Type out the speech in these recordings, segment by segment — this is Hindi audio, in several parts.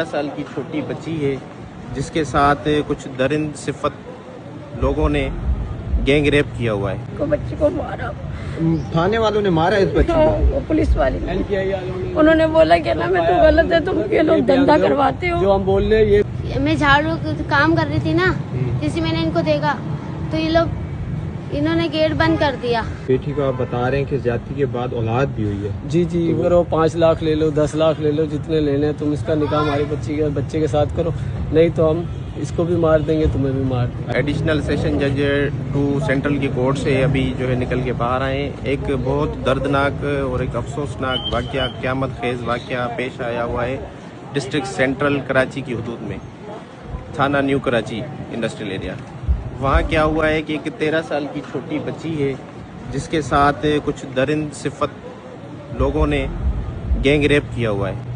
साल की छोटी बच्ची है जिसके साथ कुछ दरिंद सिफत लोगों ने गैंग रेप किया हुआ है। को बच्ची को मारा, थाने वालों ने मारा इस बच्ची हाँ, को। वो पुलिस वाले उन्होंने बोला कि ना मैं तो गलत है, तुम ये लोग धंधा करवाते हो। जो हम बोल रहे हैं ये मैं झाड़ू काम कर रही थी ना, जिससे मैंने इनको देखा तो ये लोग इन्होंने गेट बंद कर दिया। बेटी को आप बता रहे हैं कि ज्यादती के बाद औलाद भी हुई है। जी करो, 5 लाख ले लो, 10 लाख ले लो, जितने लेने हैं तुम इसका निकाह हमारी बच्चे के साथ करो, नहीं तो हम इसको भी मार देंगे, तुम्हें भी मार देंगे। एडिशनल सेशन जज 2 सेंट्रल की कोर्ट से अभी जो है निकल के बाहर आए। एक बहुत दर्दनाक और एक अफसोसनाक वाकया, क़यामत खेज वाकया पेश आया हुआ है डिस्ट्रिक्ट सेंट्रल कराची की हदूद में, थाना न्यू कराची इंडस्ट्रियल एरिया। वहाँ क्या हुआ है कि एक 13 साल की छोटी बच्ची है जिसके साथ कुछ दरिंद सिफत लोगों ने गैंग रेप किया हुआ है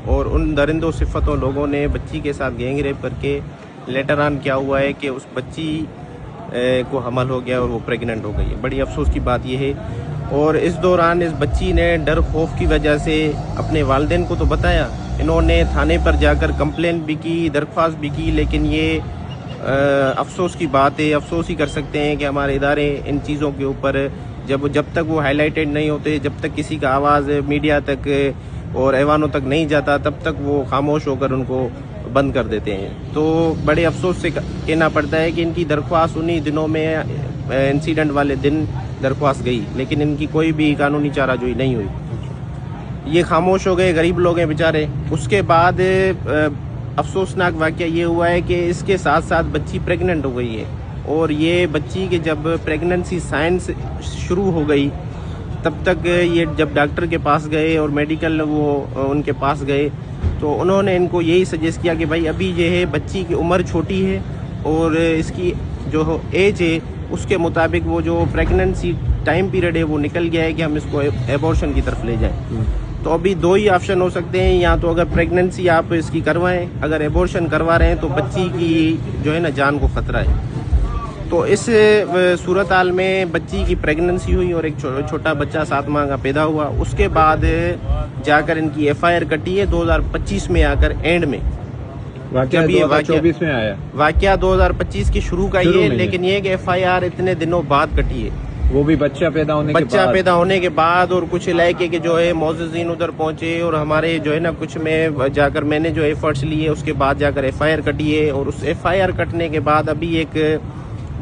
और उन दरिंदों सिफतों लोगों ने बच्ची के साथ गैंग रेप करके लेटर ऑन क्या हुआ है कि उस बच्ची को हमल हो गया और वो प्रेग्नेंट हो गई है। बड़ी अफसोस की बात यह है। और इस दौरान इस बच्ची ने डर खौफ की वजह से अपने वालिदैन को तो बताया, इन्होंने थाने पर जाकर कंप्लेन भी की, दरख्वास्त भी की, लेकिन ये अफसोस की बात है, अफसोस ही कर सकते हैं कि हमारे इदारे इन चीज़ों के ऊपर जब तक वो हाईलाइटेड नहीं होते, जब तक किसी का आवाज़ मीडिया तक और ऐवानों तक नहीं जाता, तब तक वो खामोश होकर उनको बंद कर देते हैं। तो बड़े अफसोस से कहना पड़ता है कि इनकी दरख्वास्त उन्हीं दिनों में, इंसिडेंट वाले दिन दरख्वास्त गई, लेकिन इनकी कोई भी कानूनी चाराजोई नहीं हुई। ये खामोश हो गए, गरीब लोग हैं बेचारे। उसके बाद अफसोसनाक वाकया ये हुआ है कि इसके साथ साथ बच्ची प्रेग्नेंट हो गई है और ये बच्ची के जब प्रेगनेंसी साइंस शुरू हो गई तब तक ये जब डॉक्टर के पास गए और मेडिकल वो उनके पास गए तो उन्होंने इनको यही सजेस्ट किया कि भाई अभी ये है, बच्ची की उम्र छोटी है और इसकी जो एज है उसके मुताबिक वो जो प्रेगनेंसी टाइम पीरियड है वो निकल गया है कि हम इसको एबॉर्शन की तरफ ले जाएं। तो अभी 2 ही ऑप्शन हो सकते हैं, या तो अगर प्रेगनेंसी आप इसकी करवाएं, अगर एबॉर्शन करवा रहे हैं तो बच्ची की जो है ना जान को खतरा है। तो इस सूरत हाल में बच्ची की प्रेगनेंसी हुई और एक छोटा बच्चा 7 माह का पैदा हुआ। उसके बाद जाकर इनकी FIR कटी है 2025 में आकर एंड में। वाकया 2024 में आया, वाकया 2025 की शुरू का ही है, लेकिन ये कि FIR इतने दिनों बाद कटी है, वो भी बच्चा पैदा होने के बाद। और कुछ इलाके के जो है मोअज़्ज़िज़ीन उधर पहुंचे और हमारे जो है ना कुछ में जाकर मैंने जो एफर्ट्स लिए, उसके बाद जाकर FIR कटी है। और उस FIR कटने के बाद अभी एक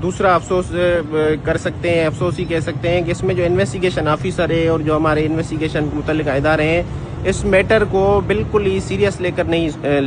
दूसरा अफसोस कर सकते हैं, अफसोस ही कह सकते हैं कि इसमें जो इन्वेस्टिगेशन ऑफिसर है और जो हमारे इन्वेस्टिगेशन के मुतल्लिक़ इदारे हैं इस मैटर को बिल्कुल ही सीरियस लेकर नहीं